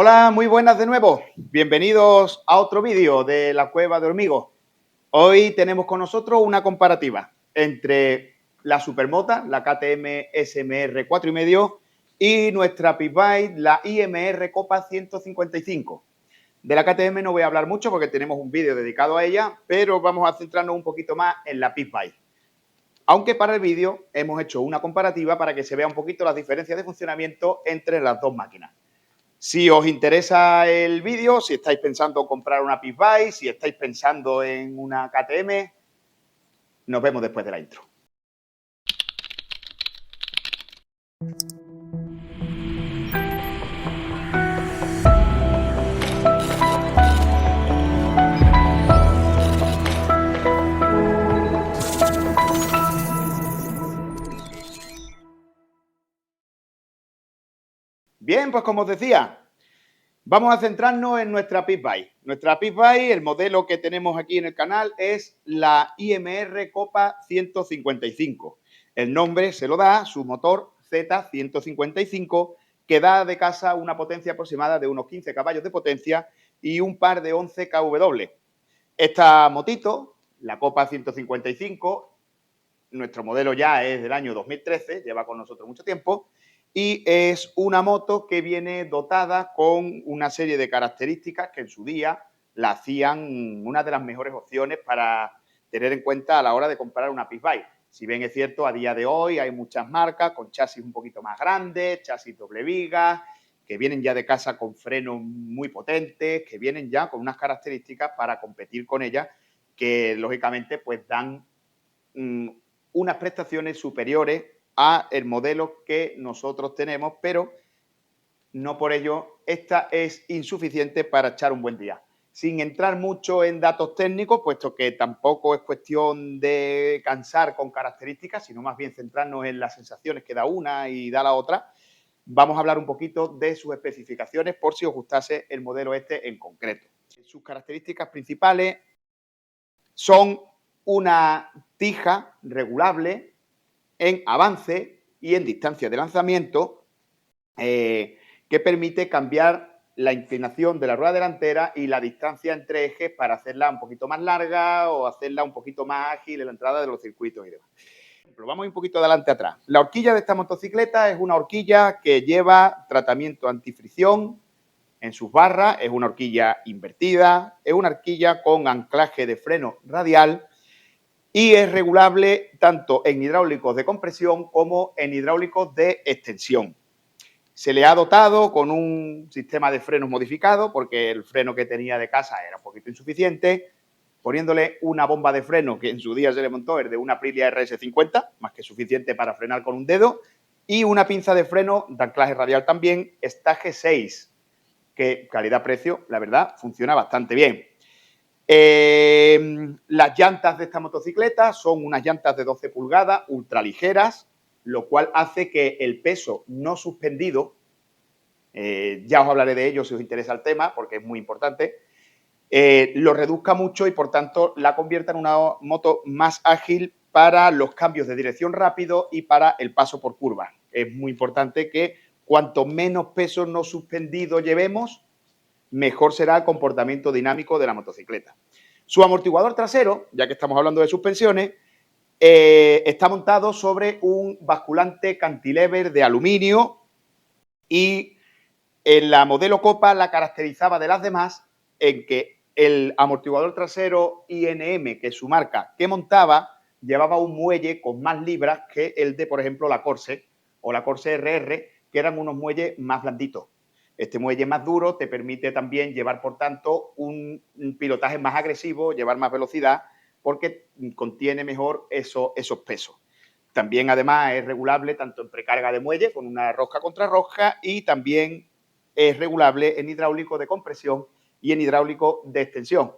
Hola, muy buenas de nuevo. Bienvenidos a otro vídeo de la Cueva de Hormigo. Hoy tenemos con nosotros una comparativa entre la Supermota, la KTM SMR 4,5 y nuestra Pit Bike, la IMR Copa 155. De la KTM no voy a hablar mucho porque tenemos un vídeo dedicado a ella, pero vamos a centrarnos un poquito más en la Pit Bike. Aunque para el vídeo hemos hecho una comparativa para que se vea un poquito las diferencias de funcionamiento entre las dos máquinas. Si os interesa el vídeo, si estáis pensando en comprar una Pit Bike, si estáis pensando en una KTM, nos vemos después de la intro. Bien, pues como os decía, vamos a centrarnos en nuestra Pit Bike. Nuestra Pit Bike, el modelo que tenemos aquí en el canal es la IMR Copa 155. El nombre se lo da su motor Z155, que da de casa una potencia aproximada de unos 15 caballos de potencia y un par de 11 kW. Esta motito, la Copa 155, nuestro modelo ya es del año 2013, lleva con nosotros mucho tiempo, y es una moto que viene dotada con una serie de características que en su día la hacían una de las mejores opciones para tener en cuenta a la hora de comprar una Pit Bike. Si bien es cierto, a día de hoy hay muchas marcas con chasis un poquito más grandes, chasis doble viga, que vienen ya de casa con frenos muy potentes, que vienen ya con unas características para competir con ellas que, lógicamente, pues dan unas prestaciones superiores a el modelo que nosotros tenemos, pero no por ello esta es insuficiente para echar un buen día. Sin entrar mucho en datos técnicos, puesto que tampoco es cuestión de cansar con características, sino más bien centrarnos en las sensaciones que da una y da la otra, vamos a hablar un poquito de sus especificaciones por si os gustase el modelo este en concreto. Sus características principales son una tija regulable en avance y en distancia de lanzamiento que permite cambiar la inclinación de la rueda delantera y la distancia entre ejes para hacerla un poquito más larga o hacerla un poquito más ágil en la entrada de los circuitos y demás. Pero vamos un poquito adelante atrás. La horquilla de esta motocicleta es una horquilla que lleva tratamiento antifricción en sus barras, es una horquilla invertida, es una horquilla con anclaje de freno radial y es regulable tanto en hidráulicos de compresión como en hidráulicos de extensión. Se le ha dotado con un sistema de frenos modificado porque el freno que tenía de casa era un poquito insuficiente, poniéndole una bomba de freno que en su día se le montó, es de una Aprilia RS50, más que suficiente para frenar con un dedo, y una pinza de freno de anclaje radial también, Stage 6, que calidad-precio, la verdad, funciona bastante bien. Las llantas de esta motocicleta son unas llantas de 12 pulgadas, ultraligeras, lo cual hace que el peso no suspendido, ya os hablaré de ello si os interesa el tema, porque es muy importante, lo reduzca mucho y, por tanto, la convierta en una moto más ágil para los cambios de dirección rápido y para el paso por curvas. Es muy importante que cuanto menos peso no suspendido llevemos, mejor será el comportamiento dinámico de la motocicleta. Su amortiguador trasero, ya que estamos hablando de suspensiones, está montado sobre un basculante cantilever de aluminio y en la modelo Copa la caracterizaba de las demás en que el amortiguador trasero INM, que es su marca, que montaba, llevaba un muelle con más libras que el de, por ejemplo, la Corse o la Corse RR, que eran unos muelles más blanditos. Este muelle más duro te permite también llevar, por tanto, un pilotaje más agresivo, llevar más velocidad, porque contiene mejor esos pesos. También, además, es regulable tanto en precarga de muelle, con una rosca contra rosca, y también es regulable en hidráulico de compresión y en hidráulico de extensión.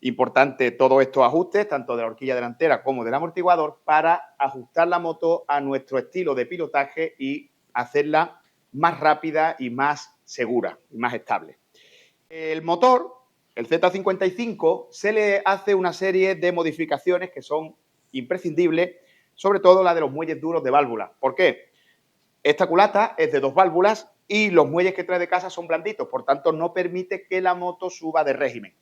Importante todos estos ajustes, tanto de la horquilla delantera como del amortiguador, para ajustar la moto a nuestro estilo de pilotaje y hacerla más rápida y más segura y más estable. El motor, el Z55, se le hace una serie de modificaciones que son imprescindibles, sobre todo la de los muelles duros de válvula. ¿Por qué? Esta culata es de 2 válvulas y los muelles que trae de casa son blanditos, por tanto no permite que la moto suba de régimen,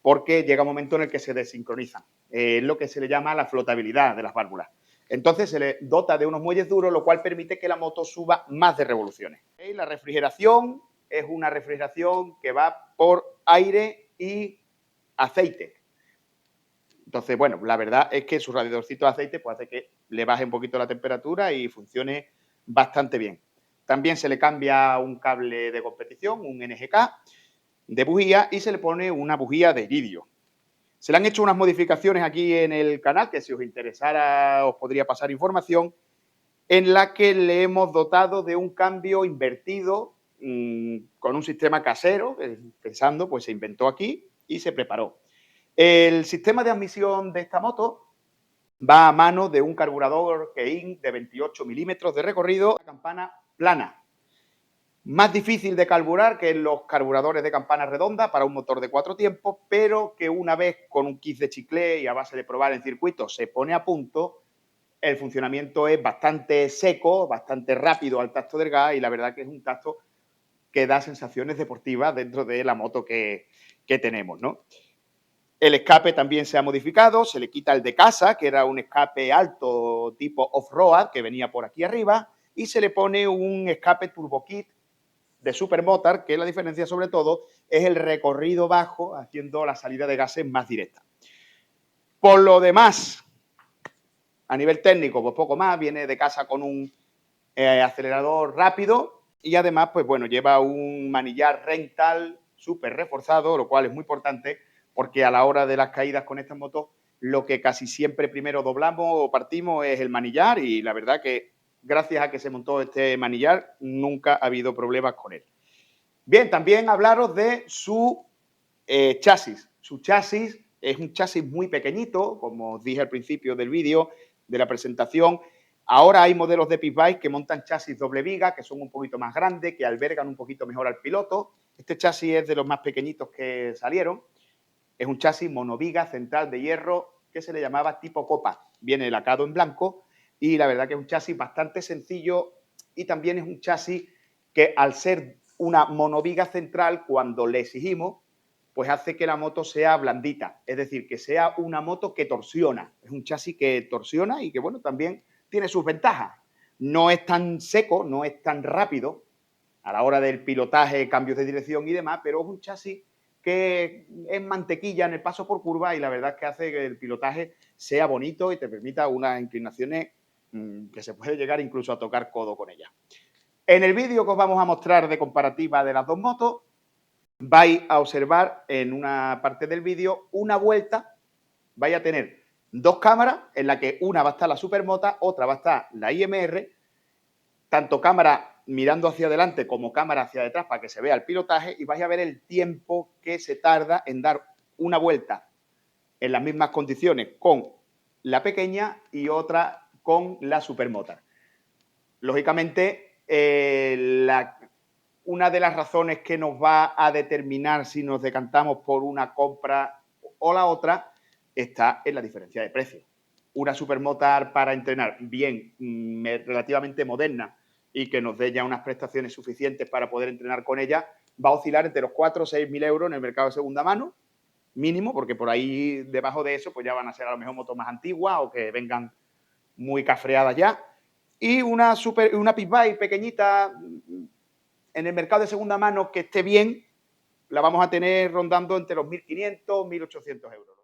porque llega un momento en el que se desincronizan. Es lo que se le llama la flotabilidad de las válvulas. Entonces se le dota de unos muelles duros, lo cual permite que la moto suba más de revoluciones. La refrigeración es una refrigeración que va por aire y aceite. Entonces, bueno, la verdad es que su radiadorcito de aceite pues, hace que le baje un poquito la temperatura y funcione bastante bien. También se le cambia un cable de competición, un NGK de bujía, y se le pone una bujía de iridio. Se le han hecho unas modificaciones aquí en el canal, que si os interesara os podría pasar información, en la que le hemos dotado de un cambio invertido con un sistema casero, pensando, pues se inventó aquí y se preparó. El sistema de admisión de esta moto va a mano de un carburador Kein de 28 milímetros de recorrido, una campana plana. Más difícil de carburar que los carburadores de campana redonda para un motor de 4 tiempos, pero que una vez con un kit de chiclé y a base de probar en circuito se pone a punto, el funcionamiento es bastante seco, bastante rápido al tacto del gas y la verdad que es un tacto que da sensaciones deportivas dentro de la moto que tenemos, ¿no? El escape también se ha modificado, se le quita el de casa, que era un escape alto tipo off-road, que venía por aquí arriba, y se le pone un escape turbo kit de Supermotor, que la diferencia sobre todo es el recorrido bajo, haciendo la salida de gases más directa. Por lo demás, a nivel técnico, pues poco más, viene de casa con un acelerador rápido y además, pues bueno, lleva un manillar rental súper reforzado, lo cual es muy importante porque a la hora de las caídas con estas motos, lo que casi siempre primero doblamos o partimos es el manillar y la verdad que gracias a que se montó este manillar nunca ha habido problemas con él. Bien, también hablaros de su chasis. Su chasis es un chasis muy pequeñito, como os dije al principio del vídeo, de la presentación. Ahora hay modelos de Pitbike que montan chasis doble viga, que son un poquito más grandes, que albergan un poquito mejor al piloto. Este chasis es de los más pequeñitos que salieron. Es un chasis monoviga central de hierro que se le llamaba tipo copa. Viene lacado en blanco y la verdad que es un chasis bastante sencillo y también es un chasis que al ser una monoviga central, cuando le exigimos, pues hace que la moto sea blandita. Es decir, que sea una moto que torsiona. Es un chasis que torsiona y que, bueno, también tiene sus ventajas. No es tan seco, no es tan rápido a la hora del pilotaje, cambios de dirección y demás, pero es un chasis que es mantequilla en el paso por curva y la verdad es que hace que el pilotaje sea bonito y te permita unas inclinaciones que se puede llegar incluso a tocar codo con ella. En el vídeo que os vamos a mostrar de comparativa de las dos motos, vais a observar en una parte del vídeo una vuelta, vais a tener dos cámaras en la que una va a estar la Supermoto, otra va a estar la IMR, tanto cámara mirando hacia adelante como cámara hacia detrás para que se vea el pilotaje y vais a ver el tiempo que se tarda en dar una vuelta en las mismas condiciones con la pequeña y otra con la Supermoto. Lógicamente, una de las razones que nos va a determinar si nos decantamos por una compra o la otra está en la diferencia de precio. Una Supermoto para entrenar bien, relativamente moderna, y que nos dé ya unas prestaciones suficientes para poder entrenar con ella, va a oscilar entre los 4 o 6.000 euros en el mercado de segunda mano, mínimo, porque por ahí debajo de eso pues ya van a ser a lo mejor motos más antiguas o que vengan muy cafreadas ya. Y una Pitbike pequeñita en el mercado de segunda mano que esté bien, la vamos a tener rondando entre los 1.500 y 1.800 euros.